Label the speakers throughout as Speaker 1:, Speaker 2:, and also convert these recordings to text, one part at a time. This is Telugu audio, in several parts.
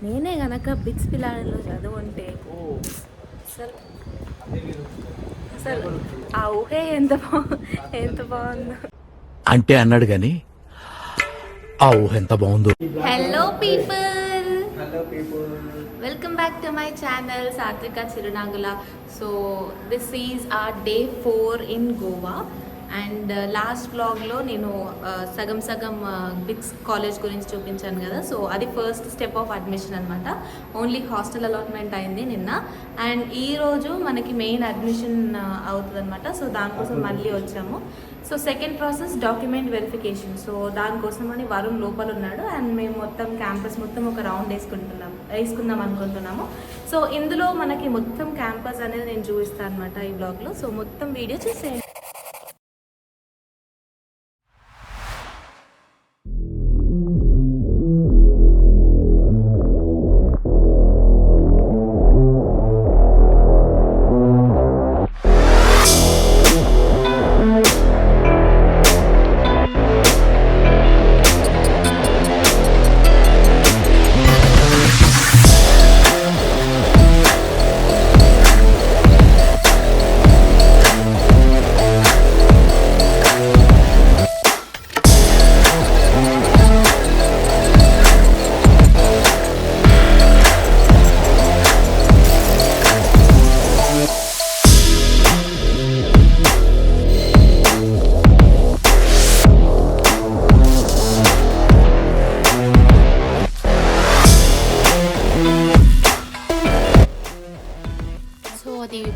Speaker 1: నేనే గనక బిట్స్ పిల్లాడిలో చదువుంటే అసలు అసలు ఆ ఊహే ఎంత బాగుందో.
Speaker 2: అంటే అన్నాడు గాని ఆ ఊహ ఎంత బాగుందో.
Speaker 1: Hello people, welcome back to my channel Satvika Chirunagula. So this is our day 4 in Goa. And last బ్లాగ్లో నేను సగం బిగ్స్ కాలేజ్ గురించి చూపించాను కదా. సో అది ఫస్ట్ స్టెప్ ఆఫ్ అడ్మిషన్ అనమాట. ఓన్లీ హాస్టల్ అలాట్మెంట్ అయింది నిన్న. అండ్ ఈరోజు మనకి మెయిన్ అడ్మిషన్ అవుతుంది అనమాట. సో దానికోసం మళ్ళీ వచ్చాము. So second process document verification. So దానికోసం అని వరుణ్ లోపల ఉన్నాడు. అండ్ మేము మొత్తం క్యాంపస్ మొత్తం ఒక రౌండ్ వేసుకుందాం అనుకుంటున్నాము. సో ఇందులో మనకి మొత్తం క్యాంపస్ అనేది నేను చూపిస్తాను అనమాట ఈ బ్లాగ్లో. సో మొత్తం వీడియో చూసేయండి.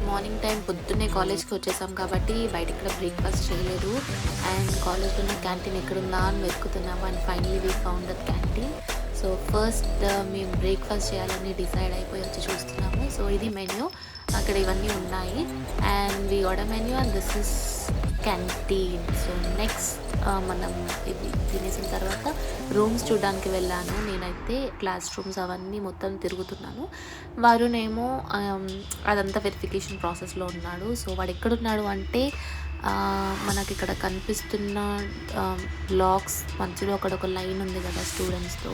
Speaker 1: మార్నింగ్ టైం పొద్దున్నే కాలేజ్కి వచ్చేసాం కాబట్టి బయట ఇక్కడ బ్రేక్ఫాస్ట్ చేయలేదు. అండ్ కాలేజ్లో ఉన్న క్యాంటీన్ ఎక్కడుందా అని వెతుకుతున్నాము. And finally we found that canteen. So first మేము బ్రేక్ఫాస్ట్ చేయాలని డిసైడ్ అయిపోయి వచ్చి చూస్తున్నాము. సో ఇది మెన్యూ, అక్కడ ఇవన్నీ ఉన్నాయి. And we order menu and this is canteen. So next మనం ఇది తినేసిన తర్వాత రూమ్స్ చూడడానికి వెళ్ళాను. నేనైతే క్లాస్ రూమ్స్ అవన్నీ మొత్తం తిరుగుతున్నాను. వారునేమో అదంతా వెరిఫికేషన్ ప్రాసెస్లో ఉన్నాడు. సో వాడు ఎక్కడున్నాడు అంటే మనకి ఇక్కడ కనిపిస్తున్న బ్లాక్స్ మధ్యలో అక్కడ ఒక లైన్ ఉంది కదా స్టూడెంట్స్తో,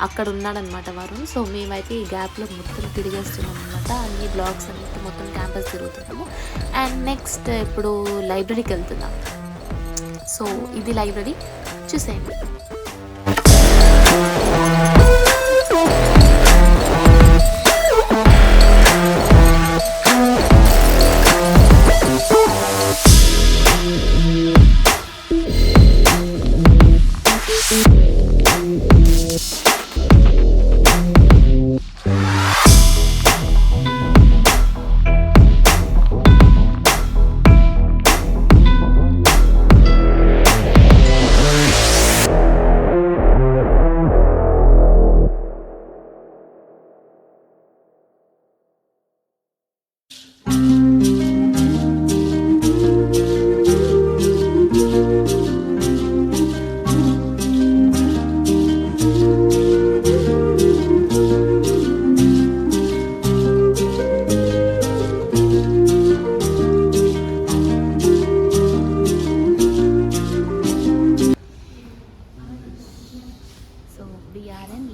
Speaker 1: అక్కడ ఉన్నాడనమాట వరుణ్. సో మేమైతే ఈ గ్యాప్లో మొత్తం తిరిగేస్తున్నాం అనమాట. అన్ని బ్లాక్స్ అన్నిటి మొత్తం క్యాంపస్ తిరుగుతున్నాము. అండ్ నెక్స్ట్ ఇప్పుడు లైబ్రరీకి వెళ్తున్నాం. సో ఇది లైబ్రరీ, చూసేయండి.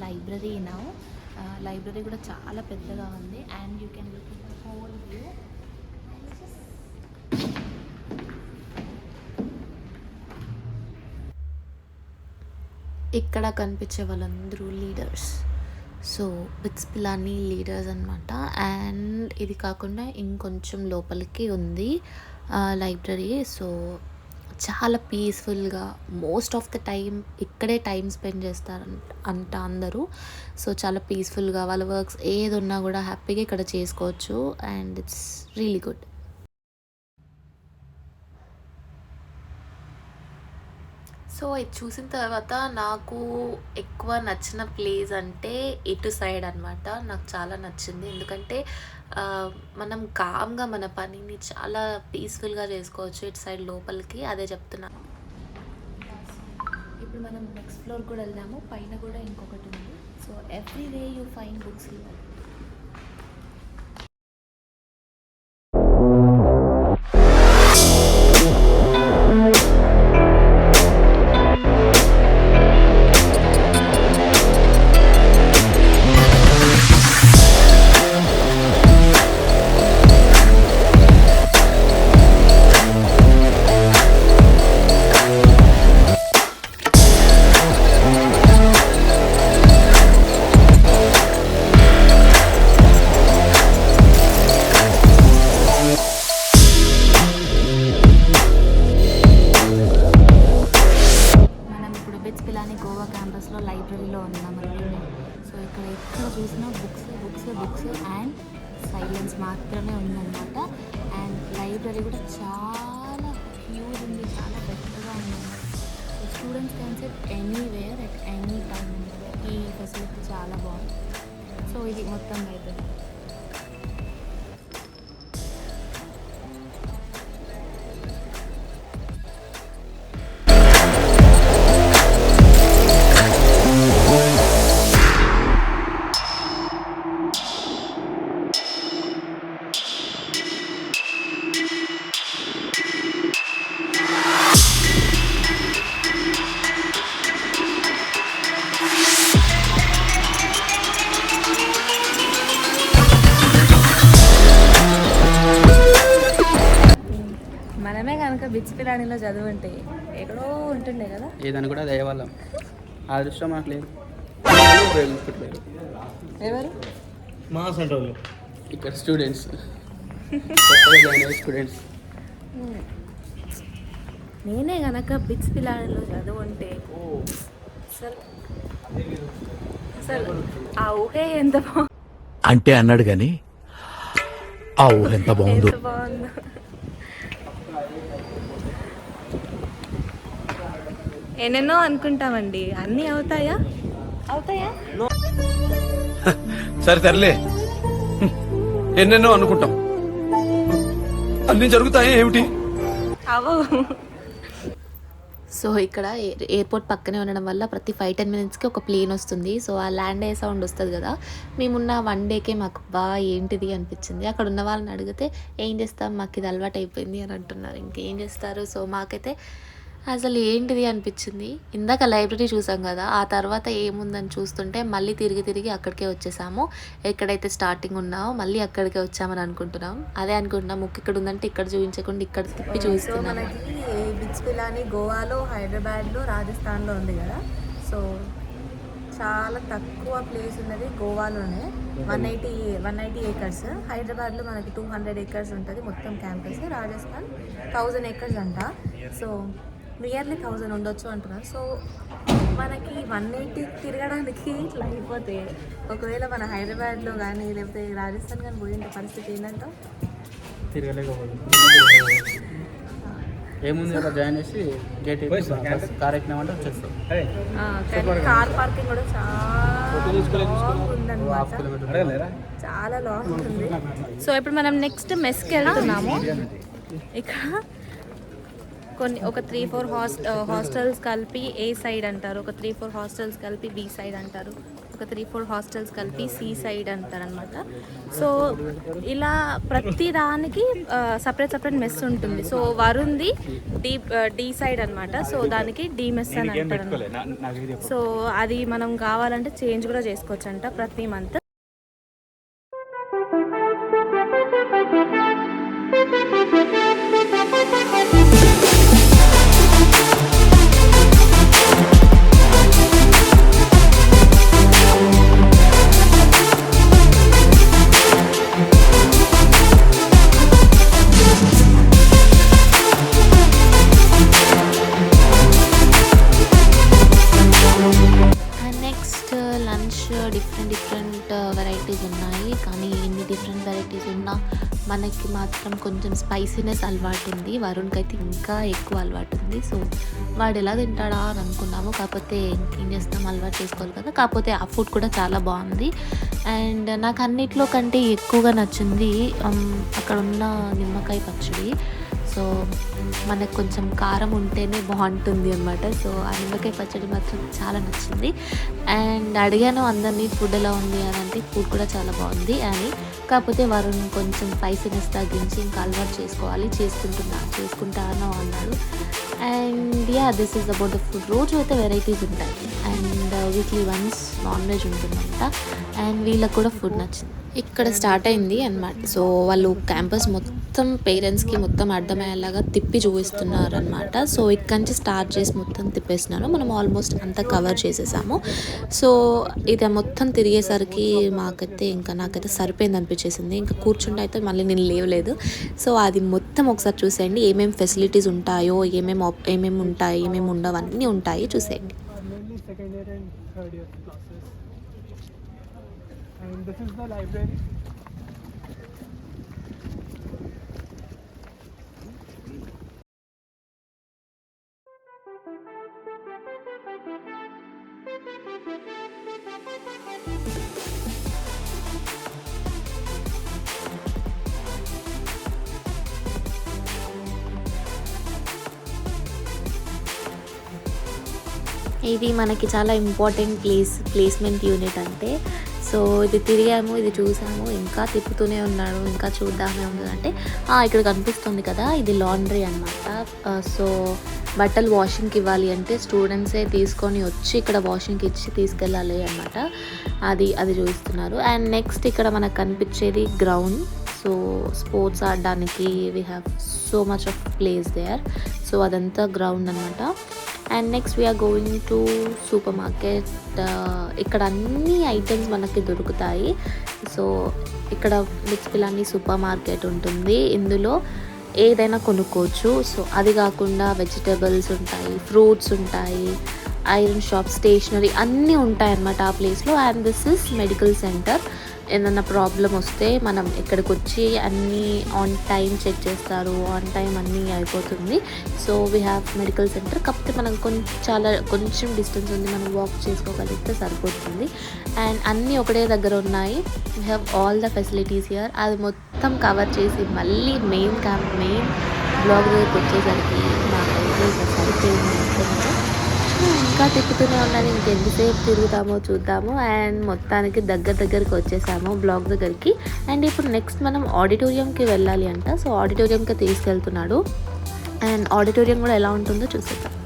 Speaker 1: Library now. లైబ్రరీ కూడా చాలా పెద్దగా ఉంది. And you can look in the whole view. ఇక్కడ కనిపించే వాళ్ళందరూ leaders. So bits Pilani leaders అనమాట. అండ్ ఇది కాకుండా ఇంకొంచెం లోపలికి ఉంది లైబ్రరీ. సో చాలా పీస్ఫుల్గా మోస్ట్ ఆఫ్ ద టైం ఇక్కడే టైం స్పెండ్ చేస్తారంట అందరూ. సో చాలా పీస్ఫుల్గా వాళ్ళ వర్క్స్ ఏది ఉన్నా కూడా హ్యాపీగా ఇక్కడ చేసుకోవచ్చు. And it's really good. So ఇది చూసిన తర్వాత నాకు ఎక్కువ నచ్చిన ప్లేస్ అంటే ఇటు సైడ్ అనమాట. నాకు చాలా నచ్చింది. ఎందుకంటే మనం కామ్గా మన పనిని చాలా పీస్ఫుల్గా చేసుకోవచ్చు ఇటు సైడ్ లోపలికి. అదే చెప్తున్నాను. ఇప్పుడు మనం నెక్స్ట్ ఫ్లోర్ కూడా వెళ్దాము. పైన కూడా ఇంకొకటి ఉంది. So every day you find books here. లైబ్రరీలో ఉన్నాం అనమాట. సో ఇక్కడ ఎక్కడ చూసినా books books books and silence మాత్రమే ఉందన్నమాట. అండ్ లైబ్రరీ కూడా చాలా హ్యూజ్ ఉంది, చాలా పెద్దగా ఉందన్నమాట. So students can SIT anywhere at any time. ఈ ఫెసిలిటీ చాలా బాగుంది. సో ఇది మొత్తం లైబ్రరీ. మనమే కనుక బిచ్ పిలానీలో చదువుంటే ఎక్కడో ఉంటుండే కదా.
Speaker 3: ఏదని కూడా దయవల్లం ఆ దృష్టిలో మనకు లేదు.
Speaker 1: ఎవరు
Speaker 4: మా సెంటర్లో
Speaker 3: ఇక్కడ స్టూడెంట్స్ కొత్తగా జాయిన్ అయ్యే స్టూడెంట్స్.
Speaker 1: నేనే కనుక బిచ్ పిలానీలో చదువుంటే అసలు అసలు ఆ ఊహే ఎంత
Speaker 2: అంటే అన్నాడు గాని ఆ ఊహ ఎంత బాగుందో.
Speaker 1: ఎంత బాగుందో. ఎన్నెన్నో అనుకుంటామండి, అన్నీ అవుతాయా? అవుతాయా?
Speaker 4: సరే తరలే, ఎన్నెన్నో అనుకుంటాం, అన్ని జరుగుతాయి ఏమిటి?
Speaker 1: అవో. సో ఇక్కడ ఎయిర్పోర్ట్ పక్కనే ఉండడం వల్ల ప్రతి 5-10 మినిట్స్కి ఒక ప్లేన్ వస్తుంది. సో ఆ ల్యాండ్ అయ్యే సౌండ్ వస్తుంది కదా. మేమున్న 1 డేకే మాకు ఏంటిది అనిపించింది. అక్కడ ఉన్న వాళ్ళని అడిగితే ఏం చేస్తాం, మాకు ఇది అలవాటు అయిపోయింది అని అంటున్నారు. ఇంకేం చేస్తారు. సో మాకైతే అసలు ఏంటిది అనిపించింది. ఇందాక లైబ్రరీ చూసాం కదా, ఆ తర్వాత ఏముందని చూస్తుంటే మళ్ళీ తిరిగి అక్కడికే వచ్చేసాము. ఎక్కడైతే స్టార్టింగ్ ఉన్నామో మళ్ళీ అక్కడికే వచ్చామని అనుకుంటున్నాం. అదే అనుకుంటున్నాం, ముక్కు ఇక్కడ ఉందంటే ఇక్కడ చూపించకుండా ఇక్కడ తిప్పి చూస్తున్నాం.
Speaker 5: మనకి బిచ్ పిలానీ గోవాలో, హైదరాబాద్లో, రాజస్థాన్లో ఉంది కదా. సో చాలా తక్కువ ప్లేస్ ఉన్నది గోవాలోనే, 180 ఏకర్స్. హైదరాబాద్లో మనకి 200 ఏకర్స్ ఉంటుంది మొత్తం క్యాంపస్. రాజస్థాన్ 1000 ఏకర్స్ అంట. సో నియర్లీ 1000 ఉండొచ్చు అంటున్నారు. సో మనకి 180 తిరగడానికి ఇట్లా అయిపోతే, ఒకవేళ మన హైదరాబాద్లో కానీ లేకపోతే రాజస్థాన్ కానీ పోయిన పరిస్థితి ఏంటంటావు?
Speaker 3: తిరగలేకపోతుంది. ఏముంది అక్కడ జాయిన్ చేసి గేట్ కార్ ఎక్కినామంటే వచ్చేస్తాం.
Speaker 5: కార్ పార్కింగ్ కూడా చాలా లాంగ్ ఉందన్నమాట. చాలా లాంగ్ ఉంది.
Speaker 1: సో ఇప్పుడు మనం నెక్స్ట్ మెస్కి వెళ్తున్నాము. ఇక్కడ ఒక 3-4 హాస్టల్స్ కలిపి ఏ సైడ్ అంటారు, ఒక 3-4 హాస్టల్స్ కలిపి బి సైడ్ అంటారు, ఒక 3-4 హాస్టల్స్ కలిపి సి సైడ్ అంటారు అనమాట. సో ఇలా ప్రతి దానికి సపరేట్ మెస్ ఉంటుంది. సో వరుణ్ది డి సైడ్ అనమాట. సో దానికి డి మెస్ అని అంటారు అనమాట. సో అది మనం కావాలంటే చేంజ్ కూడా చేసుకోవచ్చు అంట ప్రతి మంత్. డిఫరెంట్ వెరైటీస్ ఉన్నాయి. కానీ ఎన్ని డిఫరెంట్ వెరైటీస్ ఉన్నా మనకి మాత్రం కొంచెం స్పైసీనెస్ అలవాటు ఉంది. వరుణ్కి అయితే ఇంకా ఎక్కువ అలవాటు ఉంది. సో వాడు ఎలా తింటాడా అని అనుకున్నాము. కాకపోతే ఏం చేస్తాం, అలవాటు చేసుకోవాలి కదా. కాకపోతే ఆ ఫుడ్ కూడా చాలా బాగుంది. అండ్ నాకు అన్నిట్లో కంటే ఎక్కువగా నచ్చింది అక్కడ ఉన్న నిమ్మకాయ పచ్చడి. సో మనకు కొంచెం కారం ఉంటేనే బాగుంటుంది అనమాట. సో ఆ నిమ్మకాయ పచ్చడి మాత్రం చాలా నచ్చింది. అండ్ అడిగాను అందరినీ ఫుడ్ ఎలా ఉంది అని అంటే ఫుడ్ కూడా చాలా బాగుంది అని. కాకపోతే వారు కొంచెం స్పైసీనెస్ తగ్గించి ఇంకా అలవాటు చేసుకోవాలి, చేసుకుంటాను అన్నాడు. And this is about the food. రోజు అయితే వెరైటీస్ ఉంటాయి and weekly once non veg ఉంటుందంట. అండ్ వీళ్ళకి కూడా ఫుడ్ నచ్చింది. ఇక్కడ స్టార్ట్ అయింది అన్నమాట. సో వాళ్ళు క్యాంపస్ మొత్తం పేరెంట్స్కి మొత్తం అర్థమయ్యేలాగా తిప్పి చూపిస్తున్నారు అనమాట. సో ఇక్కడ నుంచి స్టార్ట్ చేసి మొత్తం తిప్పేస్తున్నారు. మనం ఆల్మోస్ట్ అంతా కవర్ చేసేసాము. సో ఇది మొత్తం తిరిగేసరికి నాకైతే సరిపోయింది అనిపించేసింది. ఇంకా కూర్చుంటే అయితే మళ్ళీ నేను లేవలేదు. సో అది మొత్తం ఒకసారి చూసేయండి. ఏమేమి ఫెసిలిటీస్ ఉంటాయో, ఏమేమి ఉంటాయి, ఏమేమి ఉండవు అన్నీ ఉంటాయి, చూసేయండి.
Speaker 3: third year classes. And this is the library.
Speaker 1: ఇది మనకి చాలా ఇంపార్టెంట్ ప్లేస్మెంట్ యూనిట్ అంటే. సో ఇది తిరిగాము, ఇది చూసాము, ఇంకా తిప్పుతూనే ఉన్నాడు, ఇంకా చూద్దామే ఉంది అంటే ఇక్కడ కనిపిస్తుంది కదా, ఇది లాండ్రీ అనమాట. సో బట్టలు వాషింగ్కి ఇవ్వాలి అంటే స్టూడెంట్సే తీసుకొని వచ్చి ఇక్కడ వాషింగ్కి ఇచ్చి తీసుకెళ్ళాలి అనమాట. అది చూపిస్తున్నారు. అండ్ నెక్స్ట్ ఇక్కడ మనకు కనిపించేది గ్రౌండ్. సో స్పోర్ట్స్ ఆడడానికి we have so much of place there. So అదంతా గ్రౌండ్ అనమాట. And next we are going to supermarket. ఇక్కడ అన్ని ఐటమ్స్ మనకి దొరుకుతాయి. సో ఇక్కడ మిట్స్ పిలానీ సూపర్ మార్కెట్ ఉంటుంది, ఇందులో ఏదైనా కొనుక్కోవచ్చు. సో అది కాకుండా వెజిటబుల్స్ ఉంటాయి, ఫ్రూట్స్ ఉంటాయి, ఐరన్ షాప్, స్టేషనరీ అన్నీ ఉంటాయి అన్నమాట ఆ ప్లేస్లో. And this is medical centre. ఏదైనా ప్రాబ్లం వస్తే మనం ఇక్కడికి వచ్చి అన్నీ ఆన్ టైం చెక్ చేస్తారు, ఆన్ టైం అన్నీ అయిపోతుంది. So we have medical centre. కాకపోతే మనం కొంచెం డిస్టెన్స్ ఉంది, మనం వాక్ చేసుకోగలిగితే సరిపోతుంది. అండ్ అన్నీ ఒకటే దగ్గర ఉన్నాయి. We have all the facilities here. అది మొత్తం కవర్ చేసి మళ్ళీ మెయిన్ బ్లాగ్ దగ్గరికి వచ్చేసరికి మాకైతే సరిపోయింది. ఇంకా తిప్పుతూనే ఉన్నది, ఇంకెంతసేపు తిరుగుతామో చూద్దాము. అండ్ మొత్తానికి దగ్గరికి వచ్చేసాము బ్లాగ్ దగ్గరికి. అండ్ ఇప్పుడు నెక్స్ట్ మనం ఆడిటోరియంకి వెళ్ళాలి అంట. సో ఆడిటోరియంకి తీసుకెళ్తున్నాడు. అండ్ ఆడిటోరియం కూడా ఎలా ఉంటుందో చూసేద్దాం.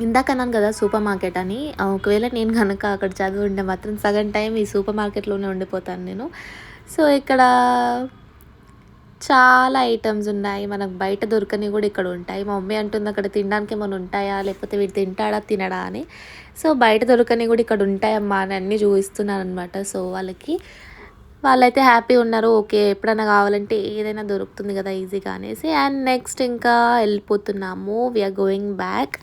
Speaker 1: ఇందాక అన్నాను కదా సూపర్ మార్కెట్ అని. ఒకవేళ నేను కనుక అక్కడ చదివి ఉంటే మాత్రం సగం టైం ఈ సూపర్ మార్కెట్లోనే ఉండిపోతాను నేను. సో ఇక్కడ చాలా ఐటమ్స్ ఉన్నాయి, మనకు బయట దొరకని కూడా ఇక్కడ ఉంటాయి. మా మమ్మీ అంటుంది అక్కడ తినడానికి ఏమైనా ఉంటాయా, లేకపోతే వీడు తినడా అని. సో బయట దొరకని కూడా ఇక్కడ ఉంటాయమ్మా అని అన్నీ చూపిస్తున్నాను అనమాట. సో వాళ్ళైతే హ్యాపీ ఉన్నారు. ఓకే, ఎప్పుడైనా కావాలంటే ఏదైనా దొరుకుతుంది కదా ఈజీగా అనేసి. అండ్ నెక్స్ట్ ఇంకా వెళ్ళిపోతున్నాము, వీఆర్ గోయింగ్ బ్యాక్.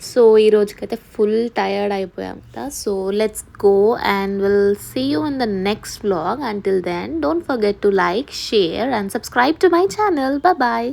Speaker 1: సో ఈ రోజుకైతే ఫుల్ టయర్డ్ అయిపోయాం కదా. So let's go and will see you in the next vlog. Until then don't forget to like, share and subscribe to my channel. Bye.